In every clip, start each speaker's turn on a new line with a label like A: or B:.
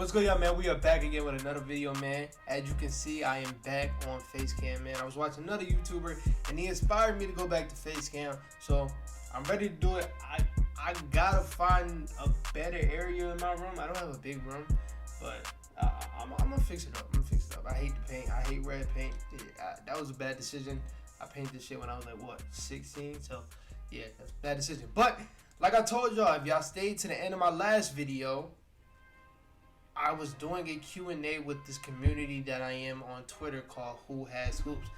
A: What's good, y'all, man? We are back again with another video, man. As you can see, I am back on Facecam, man. I was watching another YouTuber, and he inspired me to go back to Facecam. So I'm ready to do it. I gotta find a better area in my room. I don't have a big room, but I'm gonna fix it up. I hate the paint. I hate red paint. That was a bad decision. I painted this shit when I was like, what, 16? So yeah, that's a bad decision. But like I told y'all, if y'all stayed to the end of my last video, I was doing a Q&A with this community that I am on Twitter called Who Has Hoops.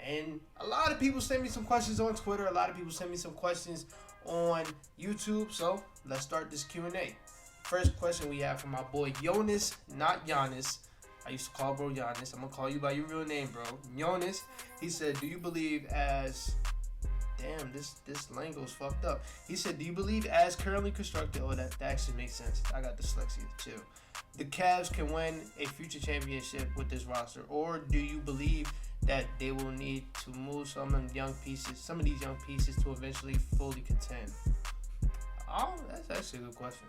A: And a lot of people sent me some questions on Twitter. A lot of people sent me some questions on YouTube. So let's start this Q&A. First question we have from my boy Jonas, not Giannis. I used to call bro Giannis. I'm going to call you by your real name, bro. Jonas. He said, do you believe as... Damn, this lingo's fucked up. He said, do you believe as currently constructed... Oh, that actually makes sense. I got dyslexia, too. The Cavs can win a future championship with this roster, or do you believe that they will need to move some of these young pieces to eventually fully contend? Oh, that's actually a good question.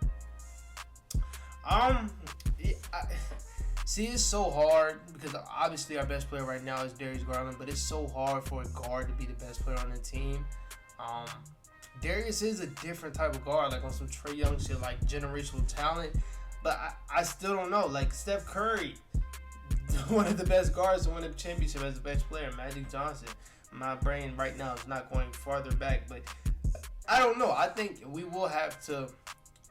A: See, it's so hard because obviously our best player right now is Darius Garland, but it's so hard for a guard to be the best player on the team. Darius is a different type of guard, like on some Trae Young shit, like generational talent. But I still don't know. Like Steph Curry, one of the best guards to win a championship as the best player, Magic Johnson. My brain right now is not going farther back, but I don't know. I think we will have to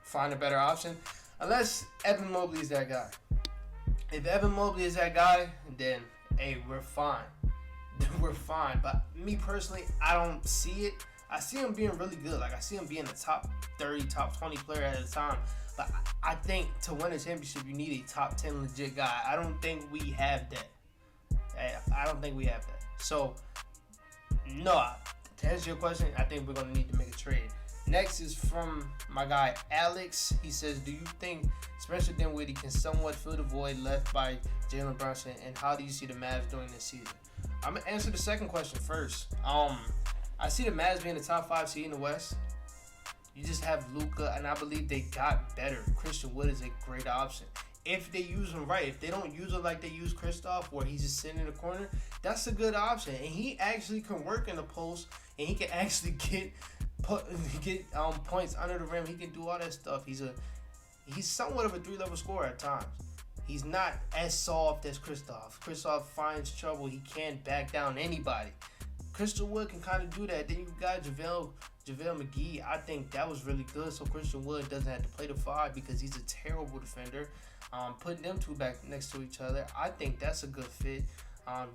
A: find a better option, unless Evan Mobley is that guy. If Evan Mobley is that guy, then hey, we're fine. We're fine. But me personally, I don't see it. I see him being really good. Like I see him being a top 30, top 20 player at a time. But I think to win a championship, you need a top 10 legit guy. I don't think we have that. I don't think we have that. So, no, to answer your question, I think we're going to need to make a trade. Next is from my guy Alex. He says, do you think Spencer Dinwiddie can somewhat fill the void left by Jalen Brunson? And how do you see the Mavs doing this season? I'm going to answer the second question first. I see the Mavs being the top 5 seed in the West. You just have Luka, and I believe they got better. Christian Wood is a great option. If they use him right, if they don't use him like they use Kristaps, where he's just sitting in the corner, that's a good option. And he actually can work in the post, and he can actually get points under the rim. He can do all that stuff. He's somewhat of a 3-level scorer at times. He's not as soft as Kristaps. Kristaps finds trouble. He can't back down anybody. Christian Wood can kind of do that. Then you got JaVale McGee. I think that was really good. So Christian Wood doesn't have to play the 5 because he's a terrible defender. Putting them two back next to each other, I think that's a good fit.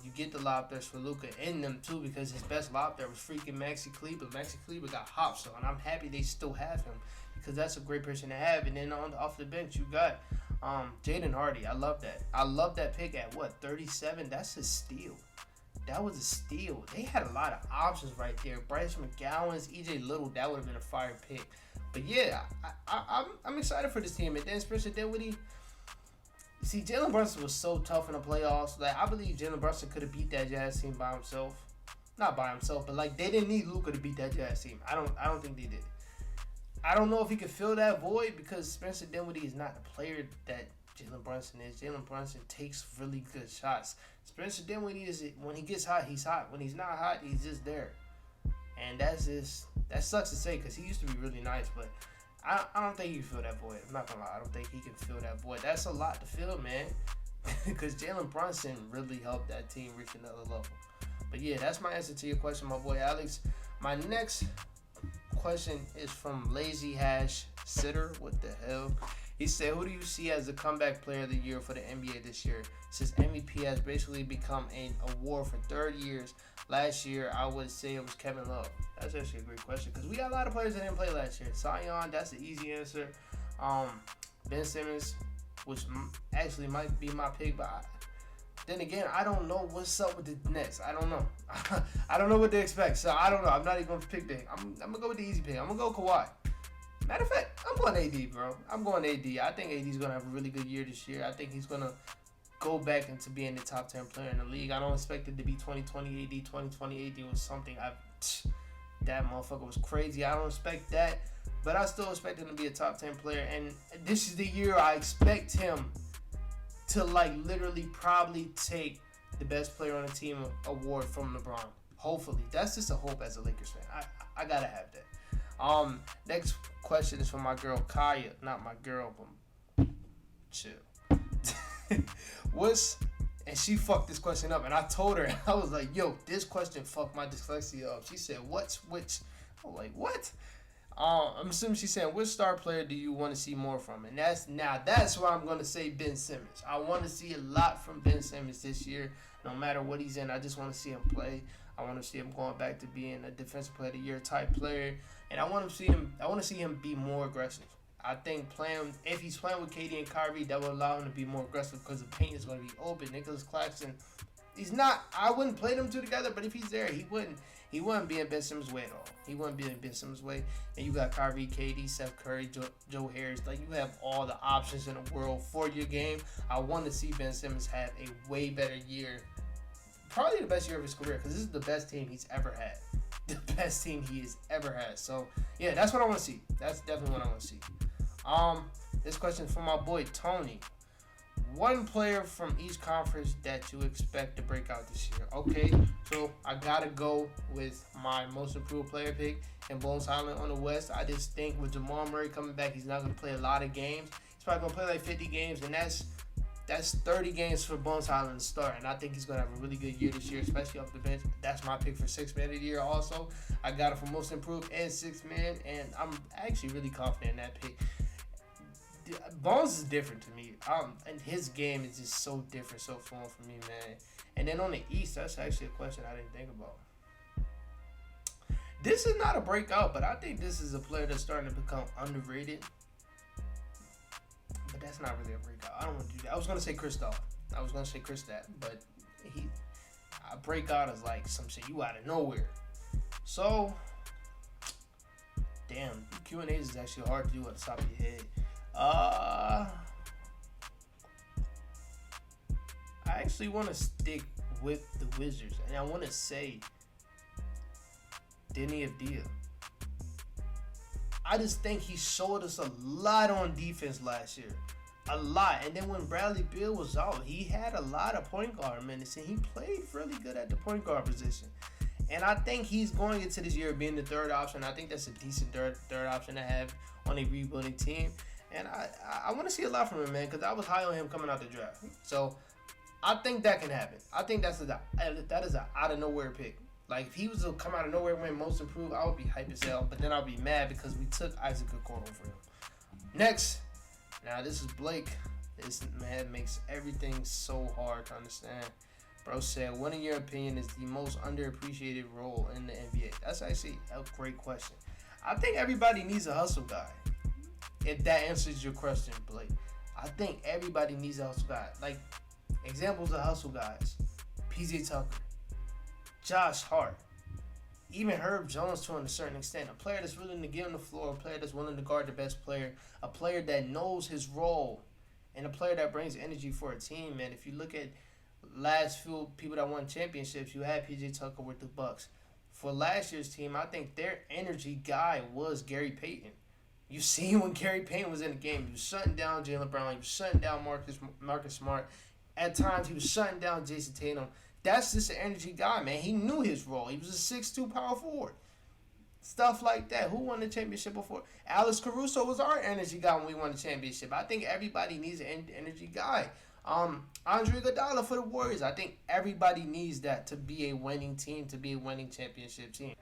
A: You get the lob threats for Luka in them too because his best lob threat was freaking Maxi Kleber. Maxi Kleber got hopped, so and I'm happy they still have him because that's a great person to have. And then off the bench, you got Jaden Hardy. I love that. I love that pick at what, 37? That's a steal. That was a steal. They had a lot of options right there. Bryce McGowan's, EJ Little, that would have been a fire pick. But yeah, I'm excited for this team. And then Spencer Dinwiddie. See, Jalen Brunson was so tough in the playoffs. Like I believe Jalen Brunson could have beat that Jazz team by himself. Not by himself, but like they didn't need Luka to beat that Jazz team. I don't think they did. I don't know if he could fill that void because Spencer Dinwiddie is not the player that Jalen Brunson is. Jalen Brunson takes really good shots. Spencer Dinwiddie is, when he gets hot, he's hot. When he's not hot, he's just there. And that sucks to say because he used to be really nice, but I don't think he can fill that void. I'm not gonna lie, I don't think he can fill that void. That's a lot to fill, man. Because Jalen Brunson really helped that team reach another level. But yeah, that's my answer to your question, my boy Alex. My next question is from Lazy Hash Sitter. What the hell? He said, who do you see as the comeback player of the year for the NBA this year? Since MVP has basically become an award for 3rd years. Last year, I would say it was Kevin Love. That's actually a great question because we got a lot of players that didn't play last year. Zion, that's the easy answer. Ben Simmons, which actually might be my pick, but then again, I don't know what's up with the Nets. I don't know. I don't know what to expect, so I don't know. I'm not even going to pick that. I'm going to go with the easy pick. I'm going to go Kawhi. Matter of fact, I'm going AD, bro. I'm going AD. I think AD's going to have a really good year this year. I think he's going to go back into being the top 10 player in the league. I don't expect it to be 2020 AD. 2020 AD was something that motherfucker was crazy. I don't expect that, but I still expect him to be a top 10 player. And this is the year I expect him to like literally probably take the best player on the team award from LeBron. Hopefully, that's just a hope as a Lakers fan. I gotta have that. Next question is from my girl Kaya, not my girl, but chill. And she fucked this question up, and I told her, I was like, yo, this question fucked my dyslexia up. She said, what's which? I'm like, what? I'm assuming she's saying, which star player do you want to see more from? And that's why I'm going to say Ben Simmons. I want to see a lot from Ben Simmons this year. No matter what he's in, I just want to see him play. I want to see him going back to being a defensive player of the year type player. And I want to see him be more aggressive. I think if he's playing with KD and Kyrie, that will allow him to be more aggressive because the paint is going to be open. Nicholas Claxton, he's not. I wouldn't play them two together, but if he's there, he wouldn't be in Ben Simmons' way at all. He wouldn't be in Ben Simmons' way. And you got Kyrie, KD, Steph Curry, Joe Harris. Like, you have all the options in the world for your game. I want to see Ben Simmons have a way better year. Probably the best year of his career, because this is the best team he's ever had. The best team he has ever had. So, yeah, that's what I want to see. That's definitely what I want to see. This question from my boy Tony. One player from each conference that you expect to break out this year. Okay, so I gotta go with my most improved player pick and Bones Highland on the West. I just think with Jamal Murray coming back, he's not gonna play a lot of games. He's probably gonna play like 50 games, and that's 30 games for Bones Highland to start. And I think he's gonna have a really good year this year, especially off the bench. That's my pick for 6th man of the year. Also, I got it for most improved and 6th man, and I'm actually really confident in that pick. Bones is different to me. And his game is just so different, so fun for me, man. And then on the East, that's actually a question I didn't think about. This is not a breakout, but I think this is a player that's starting to become underrated. But that's not really a breakout. I don't want to do that. I was going to say Kristaps. But a breakout is like some shit you out of nowhere. So, damn, Q&As is actually hard to do at the top of your head. I actually want to stick with the Wizards, and I want to say Denny Avdija. I just think he showed us a lot on defense last year. A lot. And then when Bradley Beal was out, he had a lot of point guard minutes, and he played really good at the point guard position. And I think he's going into this year being the third option. I think that's a decent third option to have on a rebuilding team. And I want to see a lot from him, man, because I was high on him coming out the draft. So I think that can happen. I think that is an out-of-nowhere pick. Like, if he was to come out of nowhere and win most improved, I would be hype as hell. But then I'll be mad because we took Isaac Okoro over him. Next. Now, this is Blake. This man makes everything so hard to understand. Bro said, what in your opinion is the most underappreciated role in the NBA? That's actually a great question. I think everybody needs a hustle guy. If that answers your question, Blake. I think everybody needs a hustle guy. Like, examples of hustle guys. PJ Tucker. Josh Hart. Even Herb Jones to a certain extent. A player that's willing to give him the floor. A player that's willing to guard the best player. A player that knows his role. And a player that brings energy for a team, man. If you look at last few people that won championships, you had PJ Tucker with the Bucks. For last year's team, I think their energy guy was Gary Payton. You see when Gary Payton was in the game, he was shutting down Jaylen Brown, he was shutting down Marcus Smart. At times, he was shutting down Jayson Tatum. That's just an energy guy, man. He knew his role. He was a 6'2" power forward. Stuff like that. Who won the championship before? Alex Caruso was our energy guy when we won the championship. I think everybody needs an energy guy. Andre Iguodala for the Warriors. I think everybody needs that to be a winning team, to be a winning championship team.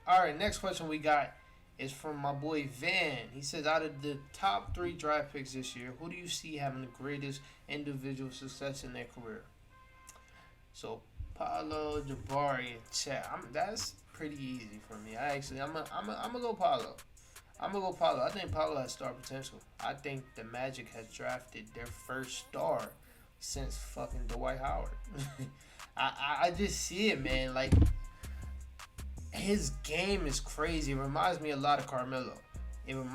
A: All right, next question we got is from my boy Van. He says, out of the top 3 draft picks this year, who do you see having the greatest individual success in their career? So, Paolo, Jabari, and Chet. That's pretty easy for me. I'm gonna go Paolo. I think Paolo has star potential. I think the Magic has drafted their first star since fucking Dwight Howard. I just see it, man. Like, his game is crazy. It reminds me a lot of Carmelo. And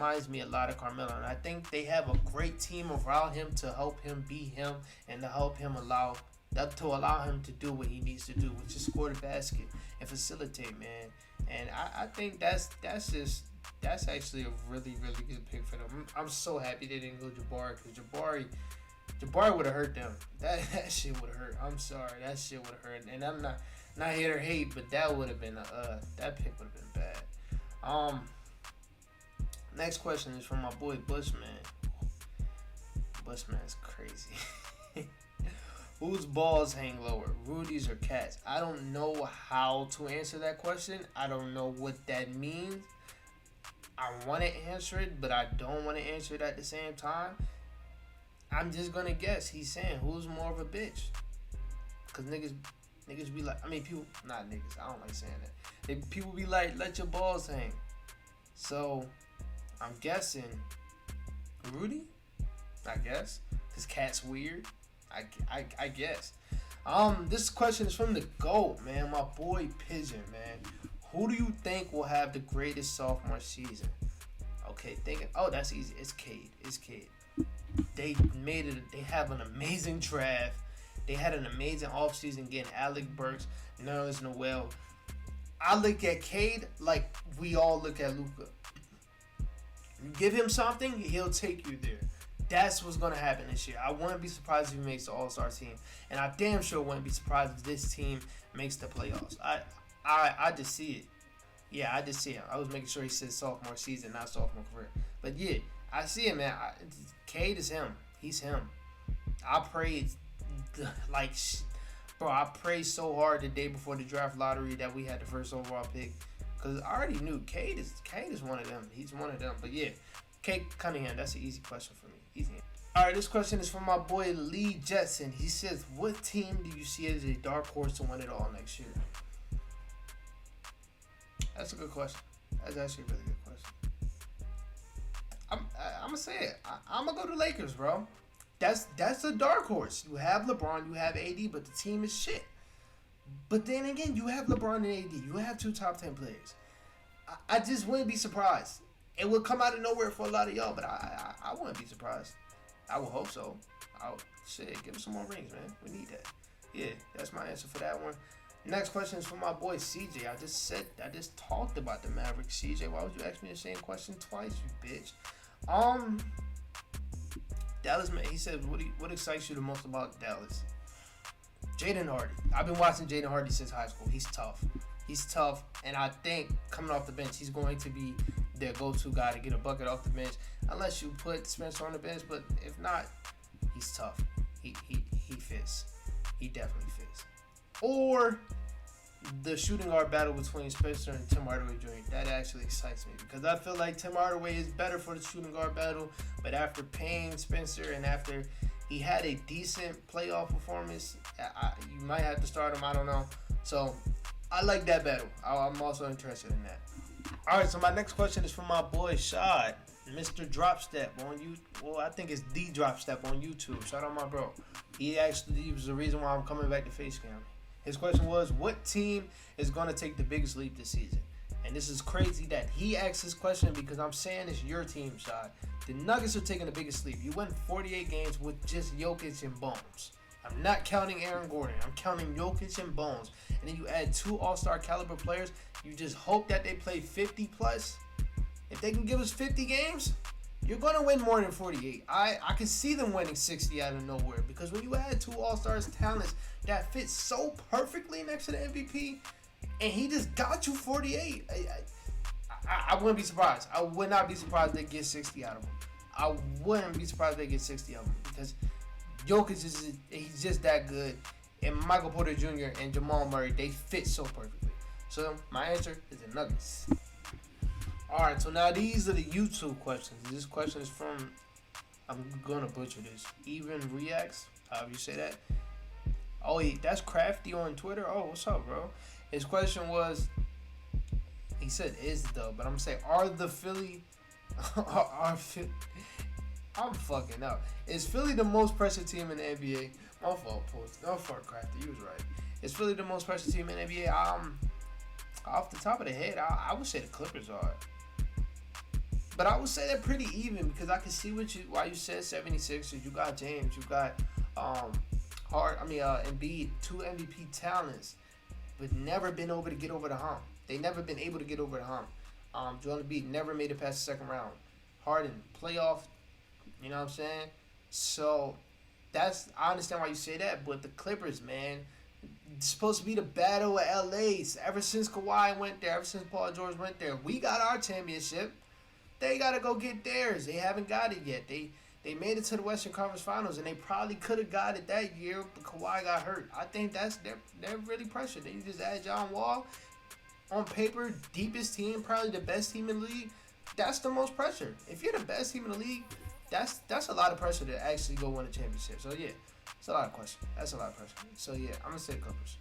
A: I think they have a great team around him to help him be him and to help him allow him to do what he needs to do, which is score the basket and facilitate, man. And I think that's actually a really, really good pick for them. I'm so happy they didn't go Jabari, because Jabari, Jabari would have hurt them. That shit would have hurt. I'm sorry, that shit would have hurt. And I'm not here to hate, but that would have been that pick would have been bad. Next question is from my boy Bushman. Bushman is crazy. Whose balls hang lower, Rudy's or Cat's? I don't know how to answer that question. I don't know what that means. I want to answer it, but I don't want to answer it at the same time. I'm just gonna guess. He's saying who's more of a bitch? Cause niggas be like, I mean people, not niggas. I don't like saying that. People be like, let your balls hang. So I'm guessing Rudy. I guess his cat's weird. I guess. This question is from the GOAT, man. My boy Pigeon, man. Who do you think will have the greatest sophomore season? Okay, thinking. Oh, that's easy. It's Cade. They made it. They have an amazing draft. They had an amazing offseason getting Alec Burks, Nerlens Noel. I look at Cade like we all look at Luka. You give him something, he'll take you there. That's what's going to happen this year. I wouldn't be surprised if he makes the All-Star team. And I damn sure wouldn't be surprised if this team makes the playoffs. I just see it. Yeah, I just see it. I was making sure he said sophomore season, not sophomore career. But yeah, I see it, man. Cade is him. He's him. I prayed, I prayed so hard the day before the draft lottery that we had the first overall pick. Because I already knew Cade is one of them. He's one of them. But yeah, Cade Cunningham, that's an easy question for me. Easy. All right, this question is from my boy Lee Jetson. He says, what team do you see as a dark horse to win it all next year? That's a good question. That's actually a really good question. I'm going to say it. I'm going to go to Lakers, bro. That's a dark horse. You have LeBron, you have AD, but the team is shit. But then again, you have LeBron and AD. You have two top 10 players. I just wouldn't be surprised. It would come out of nowhere for a lot of y'all, but I wouldn't be surprised. I would hope so. Give us some more rings, man. We need that. Yeah, that's my answer for that one. Next question is from my boy CJ. I just talked about the Mavericks. CJ, why would you ask me the same question twice, you bitch? Dallas, man. He said, what excites you the most about Dallas? Jaden Hardy. I've been watching Jaden Hardy since high school. He's tough, and I think coming off the bench, he's going to be their go-to guy to get a bucket off the bench, unless you put Spencer on the bench. But if not, he's tough. He fits. He definitely fits. Or the shooting guard battle between Spencer and Tim Hardaway Jr. That actually excites me because I feel like Tim Hardaway is better for the shooting guard battle, but after paying Spencer and after he had a decent playoff performance, you might have to start him. I don't know. So I like that battle. I'm also interested in that. All right, so my next question is from my boy Shad, Mr. Dropstep on YouTube. Well, I think it's the Dropstep on YouTube. Shout out my bro. He was the reason why I'm coming back to Facecam. His question was, what team is going to take the biggest leap this season? And this is crazy that he asked this question because I'm saying it's your team, Shad. The Nuggets are taking the biggest leap. You went 48 games with just Jokic and Bones. I'm not counting Aaron Gordon. I'm counting Jokic and Bones. And then you add two all-star caliber players. You just hope that they play 50 plus. If they can give us 50 games, you're going to win more than 48. I can see them winning 60 out of nowhere because when you add two all-stars talents that fit so perfectly next to the MVP, and he just got you 48, I wouldn't be surprised. I would not be surprised they get 60 out of him. I wouldn't be surprised they get 60 of them because Jokic he's just that good, and Michael Porter Jr. and Jamal Murray, they fit so perfectly. So my answer is the Nuggets. Alright, so now these are the YouTube questions. This question is from, I'm gonna butcher this, Even Reacts, however you say that. Oh, that's Crafty on Twitter. Oh, what's up, bro? His question was, he said is the, but I'm gonna say, are the Philly, I'm fucking up. Is Philly the most pressure team in the NBA? My fault, Post. No, for Crafty, you was right. Is Philly the most pressure team in the NBA? Off the top of the head, I would say the Clippers are. But I would say they're pretty even because I can see why you said 76ers. You got James, you got Embiid, two MVP talents, but never been able to get over the hump. They never been able to get over the hump. Joel Embiid never made it past the second round. Harden, playoff, you know what I'm saying? So I understand why you say that, but the Clippers, man, it's supposed to be the battle of LA. Ever since Kawhi went there, ever since Paul George went there, we got our championship. They gotta go get theirs. They haven't got it yet. They made it to the Western Conference Finals, and they probably could have got it that year, but Kawhi got hurt. I think they're really pressured. They just add John Wall. On paper, deepest team, probably the best team in the league. That's the most pressure. If you're the best team in the league, that's a lot of pressure to actually go win a championship. So yeah, it's a lot of question. That's a lot of pressure. So yeah, I'm gonna say Clippers.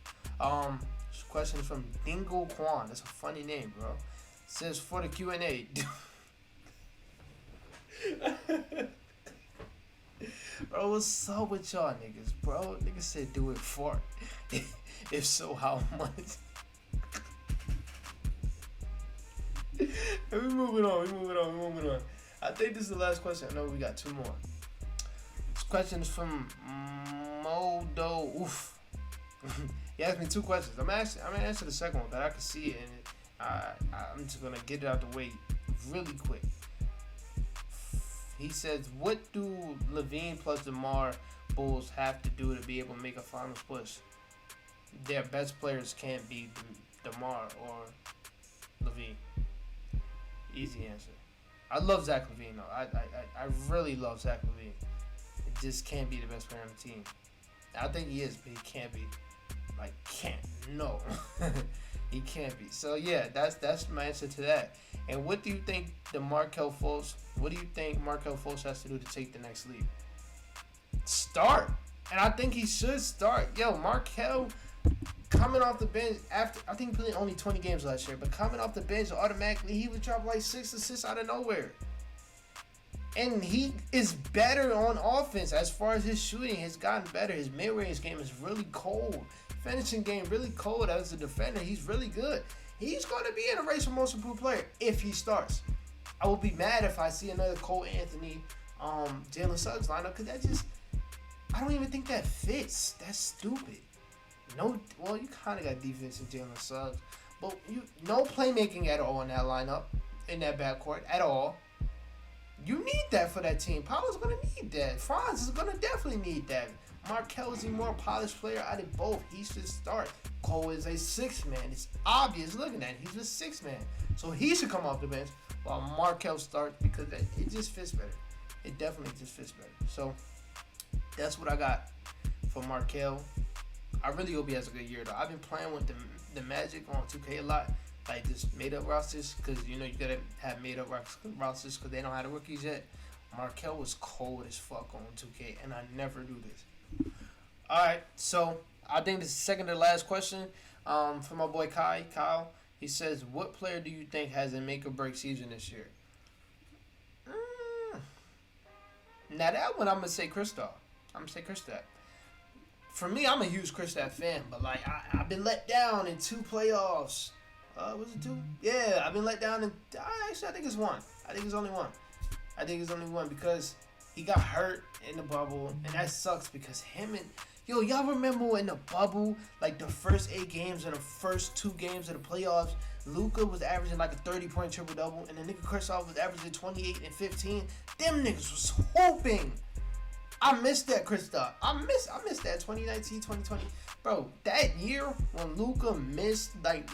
A: This question is from Dingo Kwan. That's a funny name, bro. It says for the Q&A. Bro, what's up with y'all niggas, bro? Niggas said do it for. If so, how much? We moving on. I think this is the last question. I know we got two more. This question is from Modo. Oof. He asked me two questions. I'm gonna answer the second one, but I can see it, and I'm just gonna get it out the way really quick. He says, "What do Levine plus DeMar Bulls have to do to be able to make a finals push? Their best players can't be DeMar or Levine." Easy answer. I love Zach LaVine though. I really love Zach LaVine. It just can't be the best player on the team. I think he is, but he can't be. Like, can't. No. He can't be. So yeah, that's my answer to that. And what do you think Markelle Fultz has to do to take the next leap? Start. And I think he should start. Yo, Markelle coming off the bench after, I think he played only 20 games last year, but coming off the bench automatically he would drop like 6 assists out of nowhere. And he is better on offense as far as his shooting has gotten better. His mid-range game is really cold. Finishing game really cold as a defender. He's really good. He's going to be in a race for most improved player if he starts. I will be mad if I see another Cole Anthony, Jalen Suggs lineup, because I don't even think that fits. That's stupid. No, well, you kind of got defense in Jalen Suggs, but no playmaking at all in that lineup, in that backcourt at all. You need that for that team. Paolo's going to need that. Franz is going to definitely need that. Markelle is a more polished player out of both. He should start. Cole is a sixth man. It's obvious looking at it. He's a sixth man. So he should come off the bench while Markelle starts, because it just fits better. It definitely just fits better. So that's what I got for Markelle. I really hope he has a good year though. I've been playing with the Magic on 2K a lot. Like just made up rosters, because you gotta have made up rosters because they don't have the rookies yet. Markelle was cold as fuck on 2K, and I never do this. Alright, so I think this is the second to last question from my boy Kyle. He says, what player do you think has a make or break season this year? Now that one I'm gonna say Kristaps. For me, I'm a huge Kristaps fan, but like I've been let down in 2 playoffs. Was it 2? Yeah, I've been let down in. Actually, I think it's 1. I think it's only one because he got hurt in the bubble, and that sucks because him and y'all remember in the bubble, like the first 8 games and the first 2 games of the playoffs, Luka was averaging like a 30-point triple double, and the nigga Kristaps was averaging 28 and 15. Them niggas was hooping. I missed that Kristaps. I missed that 2019, 2020. Bro, that year when Luka missed like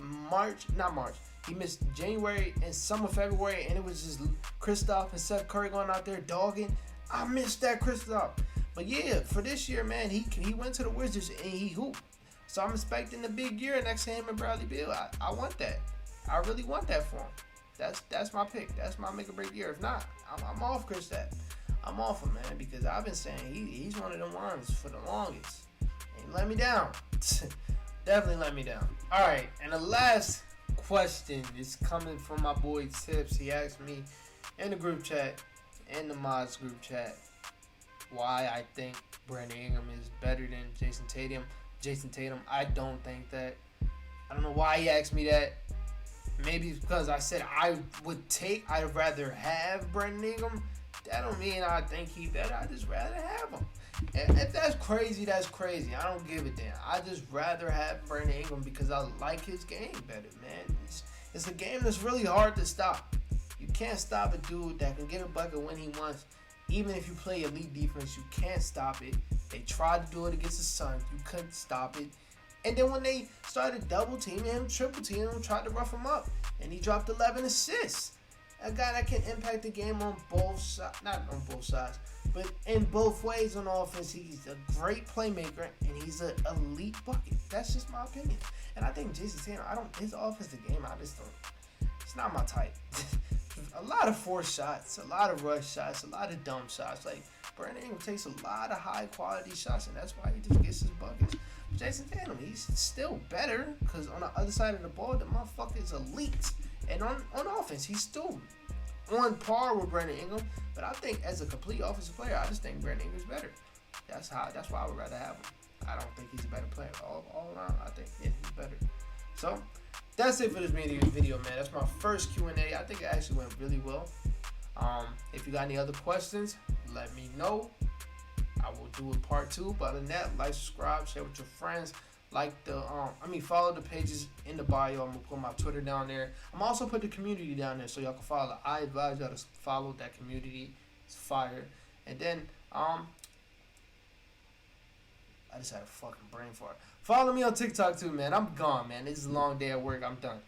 A: he missed January and some of February, and it was just Kristaps and Seth Curry going out there dogging. I missed that Kristaps. But yeah, for this year, man, he went to the Wizards and he hooped. So I'm expecting a big year next to him and Bradley Beal. I want that. I really want that for him. That's my pick. That's my make or break year. If not, I'm off Kristaps. I'm off him, man, because I've been saying he's one of them ones for the longest. And he let me down. Definitely let me down. All right, and the last question is coming from my boy Tips. He asked me in the group chat, in the Mods group chat, why I think Brandon Ingram is better than Jayson Tatum. I don't think that. I don't know why he asked me that. Maybe it's because I said I'd rather have Brandon Ingram. That don't mean I think he better. I just rather have him. And if that's crazy, that's crazy. I don't give a damn. I just rather have Brandon Ingram because I like his game better, man. It's a game that's really hard to stop. You can't stop a dude that can get a bucket when he wants. Even if you play elite defense, you can't stop it. They tried to do it against the Suns. You couldn't stop it. And then when they started double teaming him, triple teaming him, tried to rough him up, and he dropped 11 assists. A guy that can impact the game on both sides, not on both sides, but in both ways on offense. He's a great playmaker, and he's an elite bucket. That's just my opinion. And I think Jayson Tatum, his offensive game, it's not my type. A lot of forced shots, a lot of rush shots, a lot of dumb shots. Like, Brandon Ingram takes a lot of high quality shots, and that's why he just gets his buckets. Jayson Tatum, he's still better because on the other side of the ball, the motherfucker is elite. And on offense, he's still on par with Brandon Ingram. But I think as a complete offensive player, I just think Brandon Ingram's better. That's why I would rather have him. I don't think he's a better player. All around, I think he's better. So that's it for this video, man. That's my first Q&A. I think it actually went really well. If you got any other questions, let me know. I will do a part 2. But other than that, like, subscribe, share with your friends. Follow the pages in the bio. I'm gonna put my Twitter down there. I'm also put the community down there so y'all can follow. I advise y'all to follow that community. It's fire. And then I just had a fucking brain fart. Follow me on TikTok too, man. I'm gone, man. This is a long day at work. I'm done.